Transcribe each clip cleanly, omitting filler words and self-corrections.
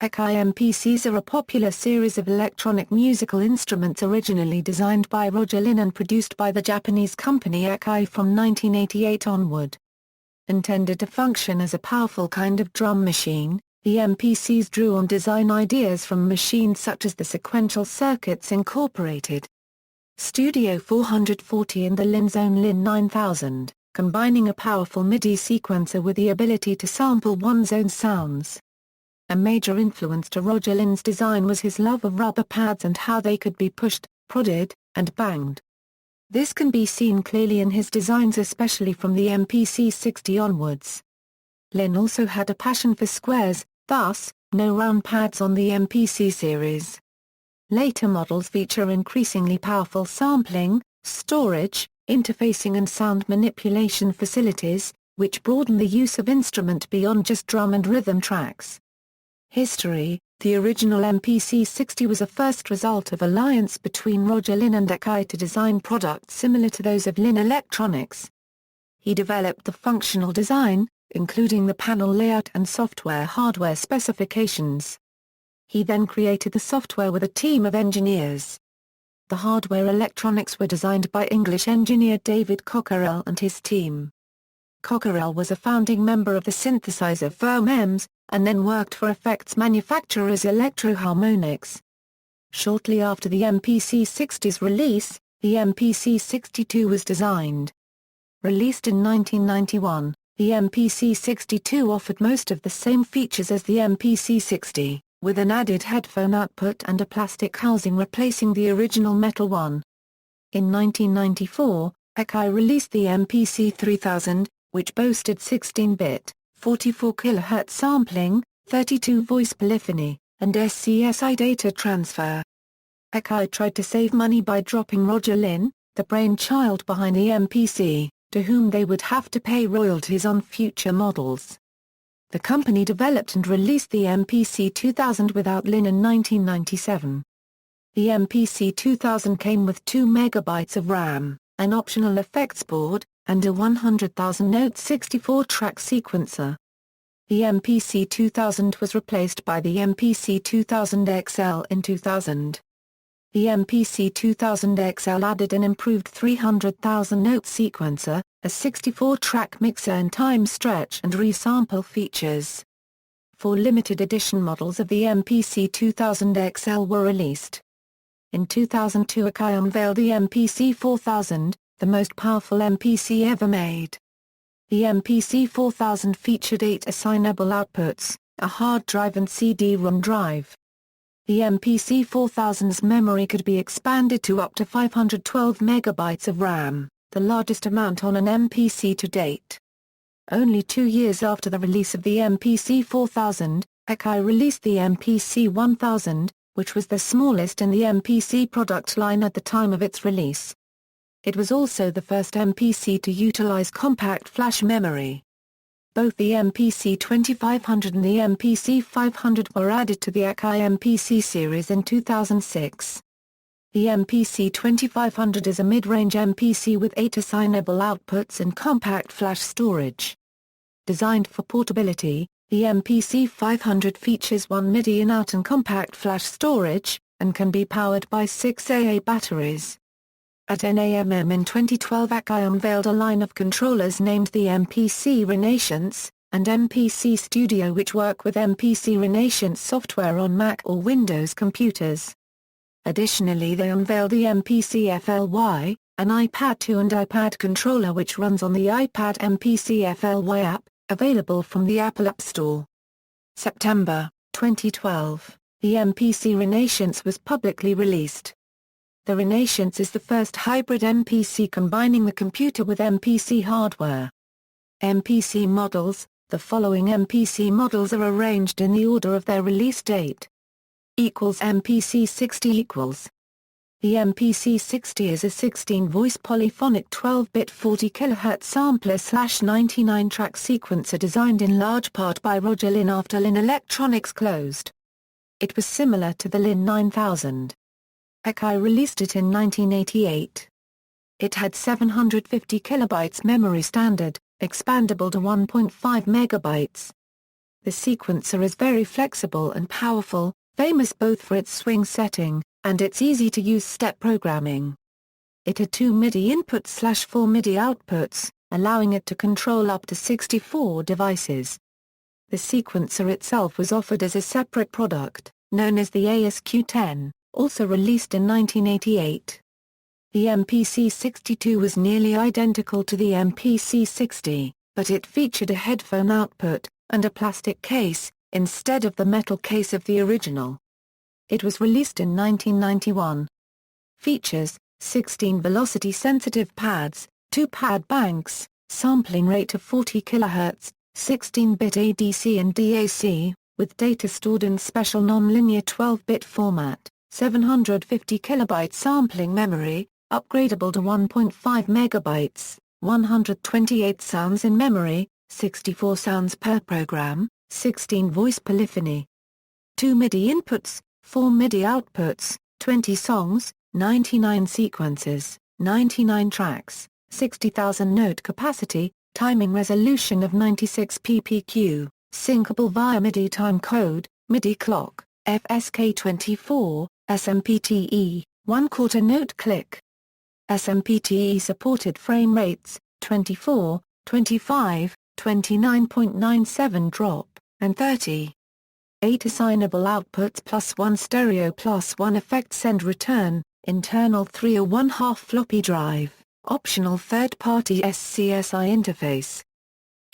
Akai MPCs are a popular series of electronic musical instruments originally designed by Roger Linn and produced by the Japanese company Akai from 1988 onward. Intended to function as a powerful kind of drum machine, the MPCs drew on design ideas from machines such as the Sequential Circuits Inc. Studio 440 and the Linn's own Linn 9000, combining a powerful MIDI sequencer with the ability to sample one's own sounds. A major influence to Roger Linn's design was his love of rubber pads and how they could be pushed, prodded, and banged. This can be seen clearly in his designs, especially from the MPC 60 onwards. Linn also had a passion for squares, thus, no round pads on the MPC series. Later models feature increasingly powerful sampling, storage, interfacing and sound manipulation facilities, which broaden the use of instrument beyond just drum and rhythm tracks. History: the original MPC 60 was a first result of alliance between Roger Linn and Akai to design products similar to those of Linn Electronics. He developed the functional design, including the panel layout and software hardware specifications. He then created the software with a team of engineers. The hardware electronics were designed by English engineer David Cockerill and his team. Cockerill was a founding member of the synthesizer firm EMS, and then worked for effects manufacturers Electro-Harmonix. Shortly after the MPC 60's release, the MPC 62 was designed. Released in 1991, the MPC 62 offered most of the same features as the MPC 60, with an added headphone output and a plastic housing replacing the original metal one. In 1994, Akai released the MPC 3000, which boasted 16-bit, 44 kHz sampling, 32 voice polyphony, and SCSI data transfer. Akai tried to save money by dropping Roger Linn, the brainchild behind the MPC, to whom they would have to pay royalties on future models. The company developed and released the MPC 2000 without Linn in 1997. The MPC 2000 came with 2 MB of RAM, an optional effects board, and a 100,000-note 64-track sequencer. The MPC 2000 was replaced by the MPC 2000 XL in 2000. The MPC 2000 XL added an improved 300,000-note sequencer, a 64-track mixer and time stretch and resample features. 4 limited edition models of the MPC 2000 XL were released. In 2002 Akai unveiled the MPC 4000, the most powerful MPC ever made. The MPC 4000 featured 8 assignable outputs, a hard drive and CD-ROM drive. The MPC 4000's memory could be expanded to up to 512 MB of RAM, the largest amount on an MPC to date. Only 2 years after the release of the MPC 4000, Akai released the MPC 1000, which was the smallest in the MPC product line at the time of its release. It was also the first MPC to utilize compact flash memory. Both the MPC 2500 and the MPC 500 were added to the Akai MPC series in 2006. The MPC 2500 is a mid-range MPC with 8 assignable outputs and compact flash storage. Designed for portability, the MPC 500 features 1 MIDI in-out and compact flash storage, and can be powered by 6 AA batteries. At NAMM in 2012 Akai unveiled a line of controllers named the MPC Renaissance, and MPC Studio which work with MPC Renaissance software on Mac or Windows computers. Additionally they unveiled the MPC FLY, an iPad 2 and iPad controller which runs on the iPad MPC FLY app, available from the Apple App Store. September 2012, the MPC Renaissance was publicly released. The Renaissance is the first hybrid MPC combining the computer with MPC hardware. MPC models: the following MPC models are arranged in the order of their release date. MPC 60 The MPC 60 is a 16-voice polyphonic 12-bit 40 kHz sampler/99-track sequencer designed in large part by Roger Linn after Linn Electronics closed. It was similar to the Linn 9000. Akai released it in 1988. It had 750 kilobytes memory standard, expandable to 1.5 megabytes. The sequencer is very flexible and powerful, famous both for its swing setting, and its easy-to-use step programming. It had 2 MIDI inputs/4 MIDI outputs, allowing it to control up to 64 devices. The sequencer itself was offered as a separate product, known as the ASQ-10, also released in 1988. The MPC 62 was nearly identical to the MPC 60, but it featured a headphone output, and a plastic case, instead of the metal case of the original. It was released in 1991. Features: 16 velocity-sensitive pads, 2 pad banks, sampling rate of 40 kHz, 16-bit ADC and DAC, with data stored in special non-linear 12-bit format, 750 KB sampling memory, upgradable to 1.5 MB, 128 sounds in memory, 64 sounds per program, 16 voice polyphony. 2 MIDI inputs, 4 MIDI outputs, 20 songs, 99 sequences, 99 tracks, 60,000 note capacity, timing resolution of 96 ppq, syncable via MIDI timecode, MIDI clock, FSK24, SMPTE, 1/4 note click. SMPTE supported frame rates, 24, 25, 29.97 drop, and 30. 8 assignable outputs plus 1 stereo plus 1 effect send return, internal 3.5 floppy drive. Optional third-party SCSI interface.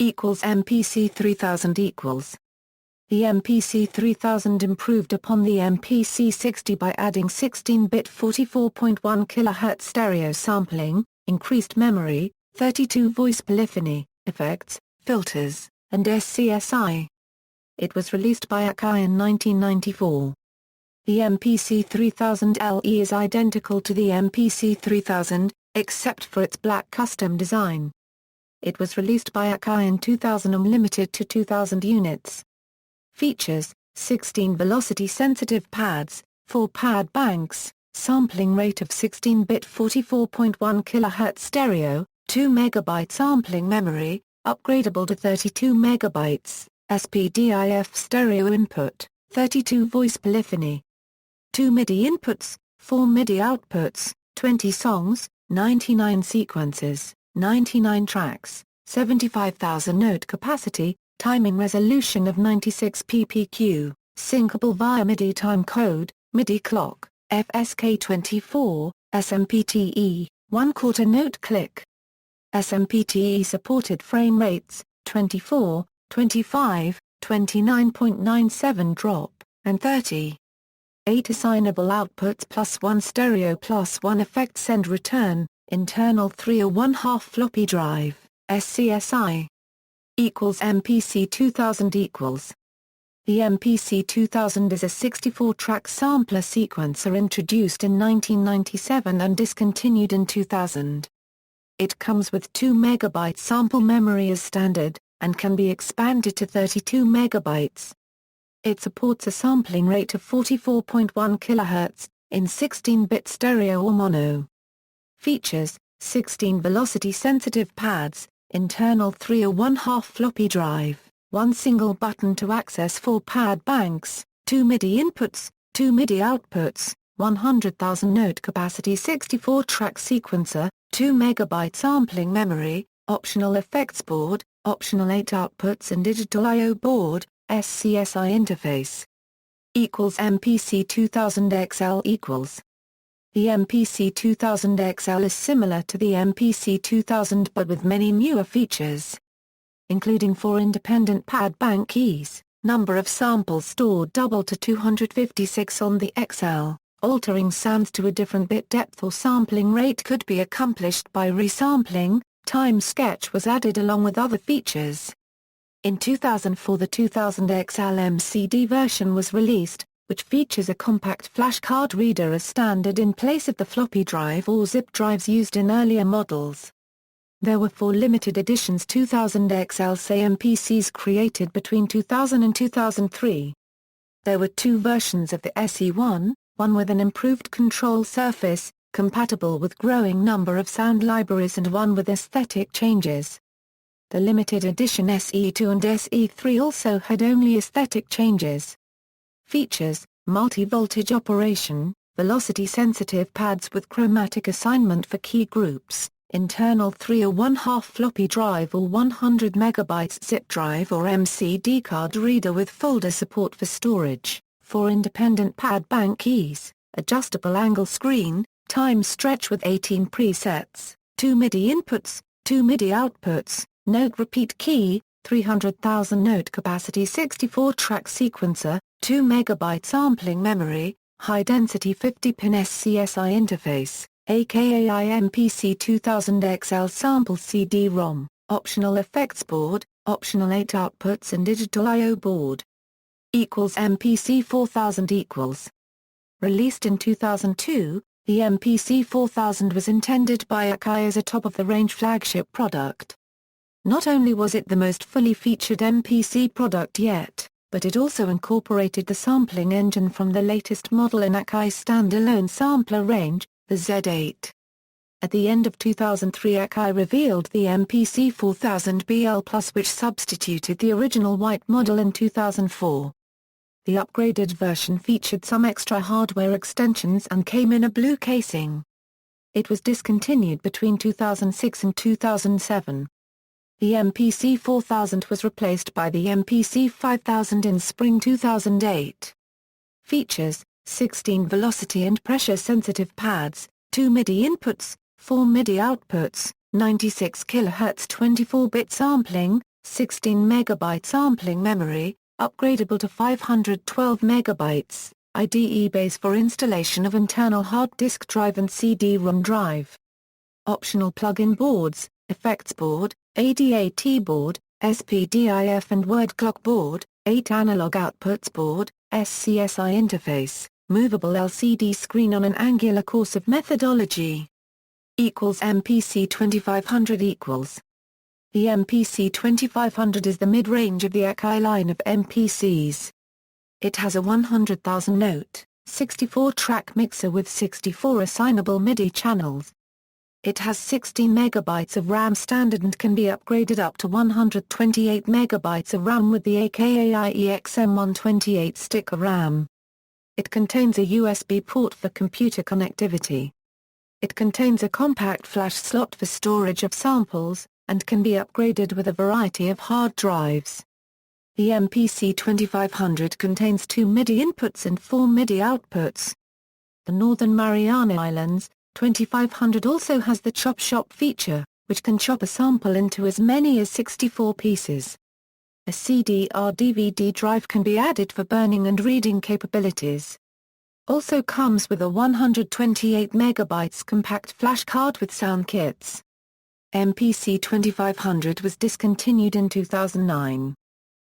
MPC 3000 equals. The MPC 3000 improved upon the MPC 60 by adding 16-bit 44.1 kHz stereo sampling, increased memory, 32 voice polyphony, effects, filters, and SCSI. It was released by Akai in 1994. The MPC 3000 LE is identical to the MPC 3000, except for its black custom design. It was released by Akai in 2000 and limited to 2,000 units. Features: 16 velocity-sensitive pads, 4 pad banks, sampling rate of 16-bit 44.1 kHz stereo, 2 MB sampling memory, upgradable to 32 MB, SPDIF stereo input, 32 voice polyphony. 2 MIDI inputs, 4 MIDI outputs, 20 songs, 99 sequences, 99 tracks, 75,000 note capacity, timing resolution of 96 ppq, syncable via MIDI timecode, MIDI clock, FSK24, SMPTE, 1/4 note click. SMPTE supported frame rates, 24, 25, 29.97 drop, and 30. 8 assignable outputs plus 1 stereo plus 1 effect send return, internal 3.5 floppy drive, SCSI. MPC 2000 equals. The MPC 2000 is a 64-track sampler sequencer introduced in 1997 and discontinued in 2000. It comes with 2 MB sample memory as standard, and can be expanded to 32 MB. It supports a sampling rate of 44.1 kHz, in 16-bit stereo or mono. Features: 16 velocity-sensitive pads, internal 3.5 floppy drive, 1 single button to access 4 pad banks, 2 MIDI inputs, 2 MIDI outputs, 100,000 note capacity 64-track sequencer, 2 MB sampling memory, optional effects board, optional 8 outputs and digital I/O board, SCSI interface. MPC 2000 XL equals. The MPC 2000 XL is similar to the MPC 2000 but with many newer features, including 4 independent pad bank keys, number of samples stored doubled to 256 on the XL, altering sounds to a different bit depth or sampling rate could be accomplished by resampling, time sketch was added along with other features. In 2004 the 2000 XL MCD version was released, which features a compact flash card reader as standard in place of the floppy drive or zip drives used in earlier models. There were 4 limited editions 2000 XL MPCs created between 2000 and 2003. There were 2 versions of the SE1, one with an improved control surface, compatible with growing number of sound libraries, and one with aesthetic changes. The limited edition SE2 and SE3 also had only aesthetic changes. Features: multi-voltage operation, velocity-sensitive pads with chromatic assignment for key groups, internal 3.5 floppy drive or 100 MB zip drive or MCD card reader with folder support for storage, 4 independent pad bank keys, adjustable angle screen, time stretch with 18 presets, 2 MIDI inputs, 2 MIDI outputs, note repeat key, 300,000 note capacity 64-track sequencer, 2 MB sampling memory, high-density 50-pin SCSI interface, Akai MPC 2000XL sample CD-ROM, optional effects board, optional 8 outputs and digital I/O board. MPC 4000 . Released in 2002, the MPC 4000 was intended by Akai as a top-of-the-range flagship product. Not only was it the most fully featured MPC product yet, but it also incorporated the sampling engine from the latest model in Akai's standalone sampler range, the Z8. At the end of 2003, Akai revealed the MPC 4000 BL Plus, which substituted the original white model in 2004. The upgraded version featured some extra hardware extensions and came in a blue casing. It was discontinued between 2006 and 2007. The MPC 4000 was replaced by the MPC 5000 in spring 2008. Features: 16 velocity and pressure-sensitive pads, 2 MIDI inputs, 4 MIDI outputs, 96 kHz 24-bit sampling, 16 MB sampling memory, upgradable to 512 MB, IDE base for installation of internal hard disk drive and CD-ROM drive. Optional plug-in boards, effects board, ADAT board, SPDIF and word clock board, 8 analog outputs board, SCSI interface, movable LCD screen on an angular course of methodology. MPC 2500 . The MPC 2500 is the mid-range of the Akai line of MPCs. It has a 100,000 note, 64-track mixer with 64 assignable MIDI channels. It has 16 MB of RAM standard and can be upgraded up to 128 MB of RAM with the Akai EXM128 sticker RAM. It contains a USB port for computer connectivity. It contains a compact flash slot for storage of samples, and can be upgraded with a variety of hard drives. The MPC 2500 contains 2 MIDI inputs and 4 MIDI outputs. The Northern Mariana Islands 2500 also has the Chop Shop feature, which can chop a sample into as many as 64 pieces. A CD/DVD drive can be added for burning and reading capabilities. Also comes with a 128 MB compact flash card with sound kits. MPC 2500 was discontinued in 2009.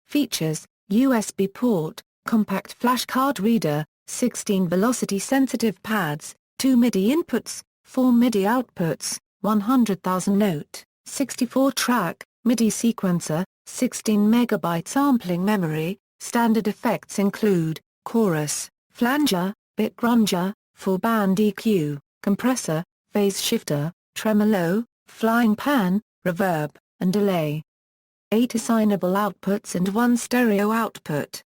Features: USB port, compact flash card reader, 16 velocity-sensitive pads, 2 MIDI inputs, 4 MIDI outputs, 100,000 note, 64-track, MIDI sequencer, 16 MB sampling memory. Standard effects include chorus, flanger, bit grunger, full-band EQ, compressor, phase shifter, tremolo, flying pan, reverb, and delay. 8 assignable outputs and 1 stereo output.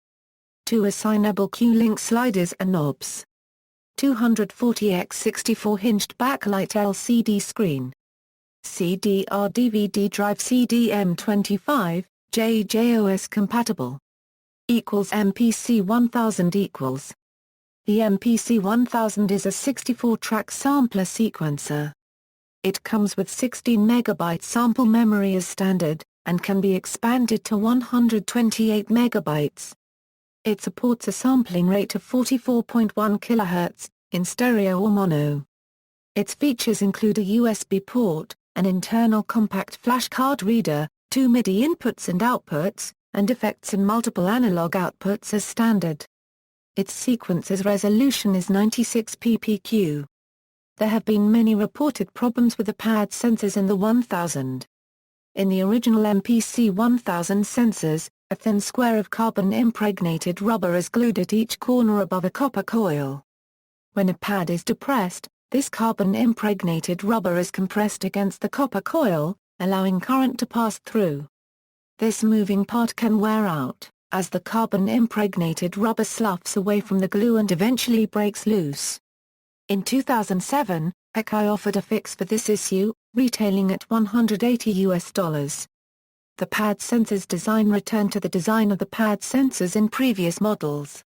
2 assignable Q-Link sliders and knobs. 240x64 hinged backlight LCD screen. CD/DVD drive CDM25, JJOS compatible. MPC 1000 . The MPC 1000 is a 64-track sampler sequencer. It comes with 16 MB sample memory as standard, and can be expanded to 128 MB. It supports a sampling rate of 44.1 kHz, in stereo or mono. Its features include a USB port, an internal compact flash card reader, 2 MIDI inputs and outputs, and effects and multiple analog outputs as standard. Its sequencer's resolution is 96 ppq. There have been many reported problems with the pad sensors in the 1000. In the original MPC 1000 sensors, a thin square of carbon-impregnated rubber is glued at each corner above a copper coil. When a pad is depressed, this carbon-impregnated rubber is compressed against the copper coil, allowing current to pass through. This moving part can wear out, as the carbon-impregnated rubber sloughs away from the glue and eventually breaks loose. In 2007, Akai offered a fix for this issue, retailing at $180. The pad sensor's design returned to the design of the pad sensors in previous models.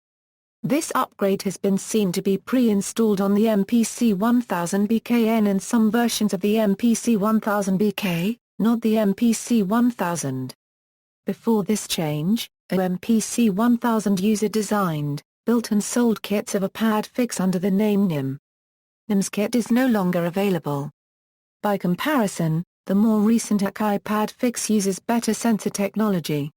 This upgrade has been seen to be pre-installed on the MPC 1000BKN and some versions of the MPC 1000BK, not the MPC 1000. Before this change, a MPC 1000 user designed, built and sold kits of a pad fix under the name NIM. NIM's kit is no longer available. By comparison, the more recent Akai pad fix uses better sensor technology.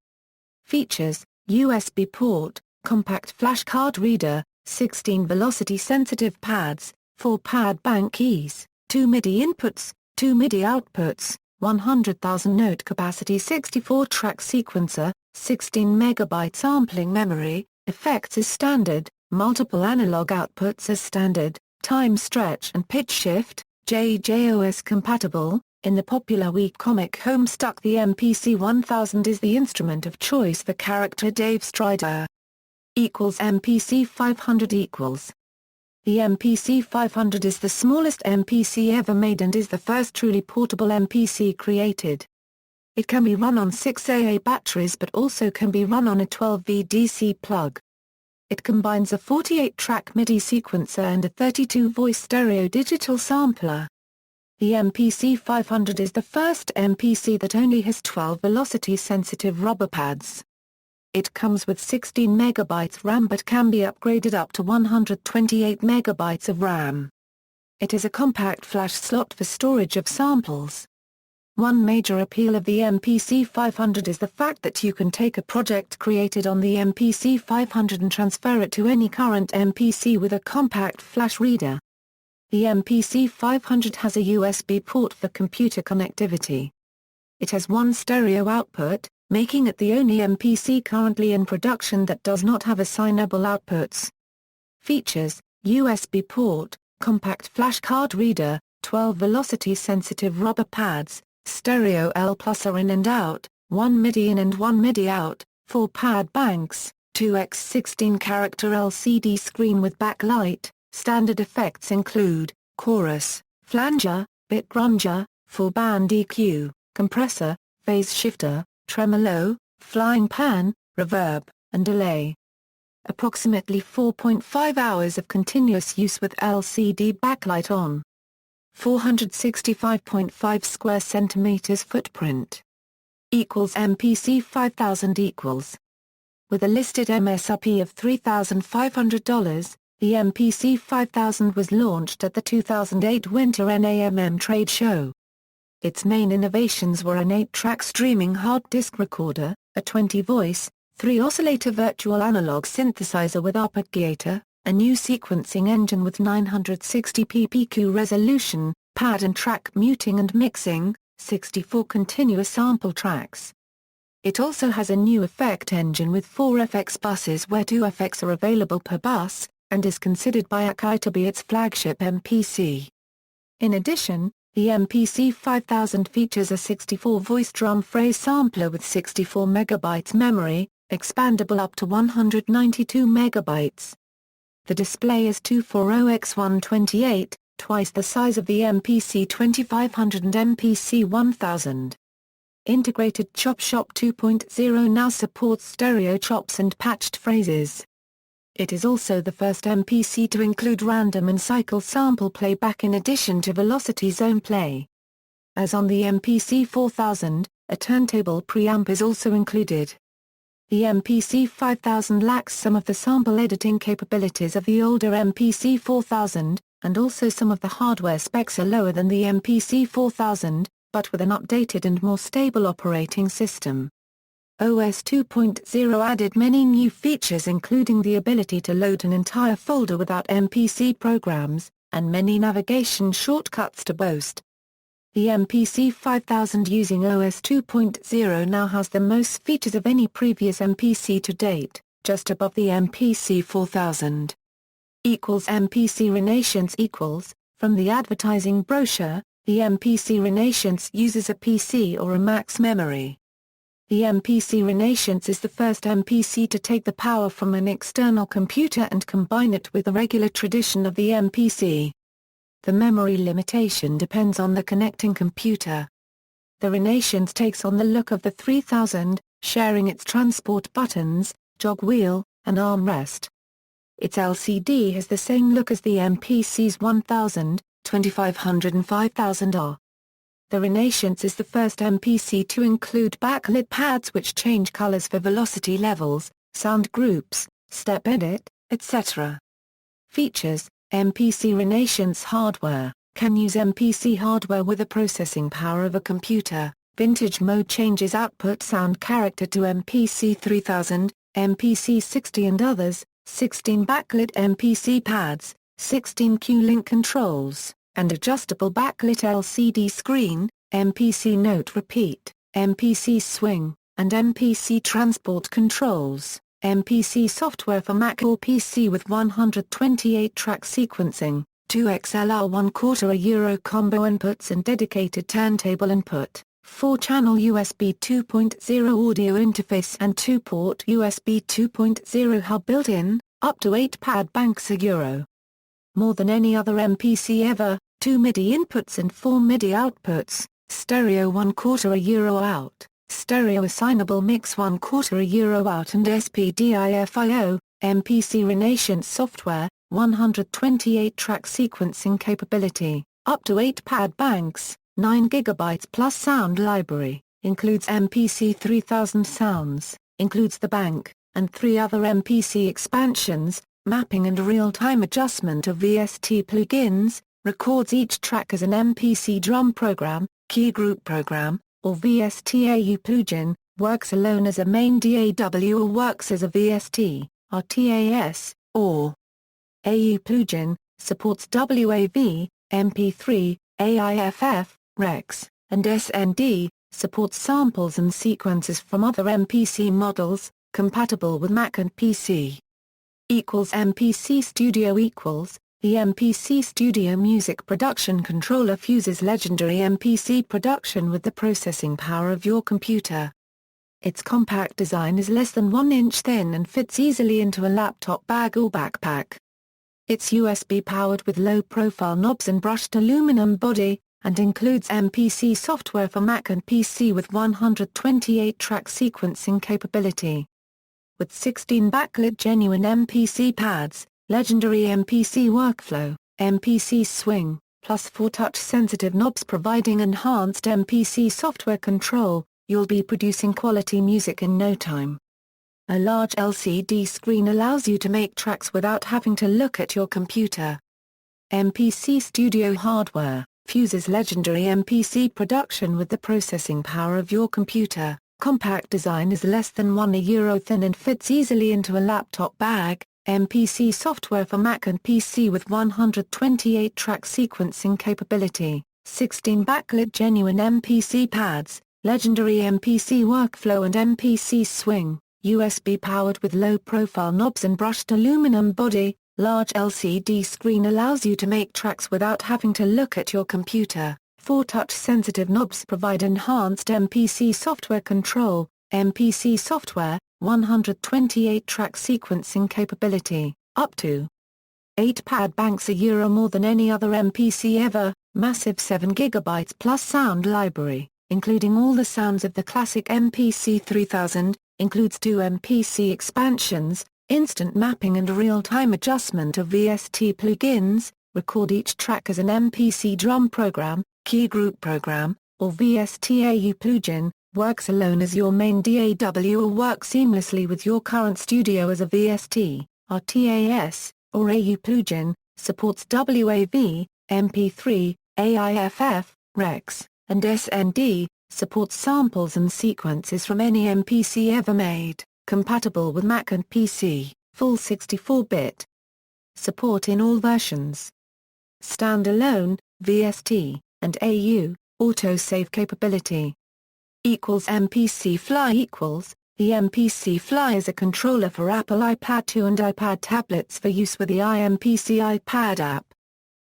Features: USB port, compact flash card reader, 16 velocity sensitive pads, 4 pad bank keys, 2 MIDI inputs, 2 MIDI outputs, 100,000 note capacity 64 track sequencer, 16 MB sampling memory, effects as standard, multiple analog outputs as standard, time stretch and pitch shift, JJOS compatible. In the popular webcomic Homestuck, the MPC 1000 is the instrument of choice for character Dave Strider. MPC 500 equals. The MPC 500 is the smallest MPC ever made and is the first truly portable MPC created. It can be run on 6AA batteries but also can be run on a 12V DC plug. It combines a 48-track MIDI sequencer and a 32-voice stereo digital sampler. The MPC 500 is the first MPC that only has 12 velocity-sensitive rubber pads. It comes with 16 MB RAM but can be upgraded up to 128 MB of RAM. It is a compact flash slot for storage of samples. One major appeal of the MPC 500 is the fact that you can take a project created on the MPC 500 and transfer it to any current MPC with a compact flash reader. The MPC 500 has a USB port for computer connectivity. It has one stereo output, making it the only MPC currently in production that does not have assignable outputs. Features: USB port, compact flash card reader, 12 velocity-sensitive rubber pads, stereo L+ in and out, 1 MIDI in and 1 MIDI out, 4 pad banks, 2x16 character LCD screen with backlight. Standard effects include chorus, flanger, bit grunger, full-band EQ, compressor, phase shifter, tremolo, flying pan, reverb, and delay. Approximately 4.5 hours of continuous use with LCD backlight on. 465.5 square centimeters footprint. MPC 5000 equals. With a listed MSRP of $3,500, the MPC 5000 was launched at the 2008 Winter NAMM trade show. Its main innovations were an 8-track streaming hard disk recorder, a 20-voice, 3-oscillator virtual analog synthesizer with arpeggiator, a new sequencing engine with 960 ppq resolution, pad and track muting and mixing, 64 continuous sample tracks. It also has a new effect engine with 4 FX buses where 2 FX are available per bus, and is considered by Akai to be its flagship MPC. In addition, the MPC 5000 features a 64-voice drum phrase sampler with 64 MB memory, expandable up to 192 MB. The display is 240x128, twice the size of the MPC 2500 and MPC 1000. Integrated Chop Shop 2.0 now supports stereo chops and patched phrases. It is also the first MPC to include random and cycle sample playback in addition to velocity zone play. As on the MPC 4000, a turntable preamp is also included. The MPC 5000 lacks some of the sample editing capabilities of the older MPC 4000, and also some of the hardware specs are lower than the MPC 4000, but with an updated and more stable operating system. OS 2.0 added many new features including the ability to load an entire folder without MPC programs, and many navigation shortcuts to boast. The MPC 5000 using OS 2.0 now has the most features of any previous MPC to date, just above the MPC 4000. MPC Renaissance equals, from the advertising brochure, The MPC Renaissance uses a PC or a max memory. The MPC Renaissance is the first MPC to take the power from an external computer and combine it with the regular tradition of the MPC. The memory limitation depends on the connecting computer. The Renaissance takes on the look of the 3000, sharing its transport buttons, jog wheel, and armrest. Its LCD has the same look as the MPC's 1000, 2500 and 5000R. The Renaissance is the first MPC to include backlit pads which change colors for velocity levels, sound groups, step edit, etc. Features: MPC Renaissance hardware can use MPC hardware with the processing power of a computer. Vintage mode changes output sound character to MPC 3000, MPC 60 and others, 16 backlit MPC pads, 16 Q-Link controls, and adjustable backlit LCD screen, MPC note repeat, MPC swing, and MPC transport controls, MPC software for Mac or PC with 128-track sequencing, 2 XLR 1/4 Euro combo inputs and dedicated turntable input, 4-channel USB 2.0 audio interface and 2-port USB 2.0 hub built-in, up to 8 pad banks €. More than any other MPC ever, 2 MIDI inputs and 4 MIDI outputs, stereo 1/4 Euro out, stereo assignable mix 1/4 Euro out and SPDIF/I/O, MPC Renaissance software, 128-track sequencing capability, up to 8 pad banks, 9 GB plus sound library, includes MPC 3000 sounds, includes the bank, and 3 other MPC expansions, mapping and real-time adjustment of VST plugins, records each track as an MPC drum program, key group program, or VST AU plugin, works alone as a main DAW or works as a VST, RTAS, or AU plugin, supports WAV, MP3, AIFF, Rex, and SND, supports samples and sequences from other MPC models, compatible with Mac and PC. MPC Studio The MPC Studio music production controller fuses legendary MPC production with the processing power of your computer. Its compact design is less than 1 inch thin and fits easily into a laptop bag or backpack. It's USB-powered with low-profile knobs and brushed aluminum body, and includes MPC software for Mac and PC with 128-track sequencing capability. With 16 backlit genuine MPC pads, legendary MPC workflow, MPC swing, plus 4 touch-sensitive knobs providing enhanced MPC software control, you'll be producing quality music in no time. A large LCD screen allows you to make tracks without having to look at your computer. MPC Studio hardware fuses legendary MPC production with the processing power of your computer. Compact design is less than 1 Euro thin and fits easily into a laptop bag. MPC software for Mac and PC with 128-track sequencing capability, 16 backlit genuine MPC pads, legendary MPC workflow and MPC swing, USB-powered with low-profile knobs and brushed aluminum body. Large LCD screen allows you to make tracks without having to look at your computer. 4 touch-sensitive knobs provide enhanced MPC software control. MPC software, 128-track sequencing capability, up to 8 pad banks €. More than any other MPC ever. Massive 7 GB plus sound library, including all the sounds of the classic MPC 3000, includes 2 MPC expansions, instant mapping and real-time adjustment of VST plugins, record each track as an MPC drum program, key group program, or VST AU plugin, works alone as your main DAW or works seamlessly with your current studio as a VST, RTAS, or AU plugin, supports WAV, MP3, AIFF, Rex, and SND, supports samples and sequences from any MPC ever made, compatible with Mac and PC, full 64-bit. Support in all versions. Standalone, VST, and AU, autosave capability. MPC Fly The MPC Fly is a controller for Apple iPad 2 and iPad tablets for use with the iMPC iPad app.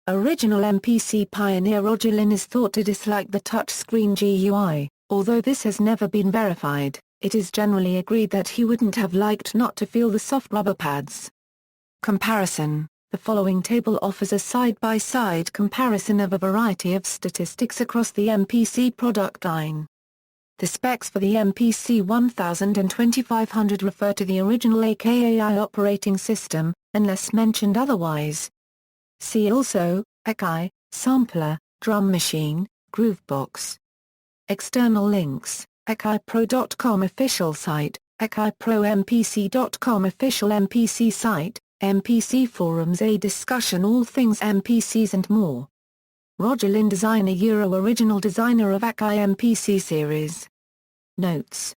Original MPC pioneer Roger Linn is thought to dislike the touchscreen GUI, although this has never been verified. It is generally agreed that he wouldn't have liked not to feel the soft rubber pads. Comparison. The following table offers a side-by-side comparison of a variety of statistics across the MPC product line. The specs for the MPC 1000 and 2500 refer to the original Akai operating system, unless mentioned otherwise. See also, Akai, sampler, drum machine, groovebox. External links, akaipro.com official site, akaiprompc.com official MPC site, MPC forums, a discussion all things MPCs and more. Roger Linn designer original designer of Akai MPC series. Notes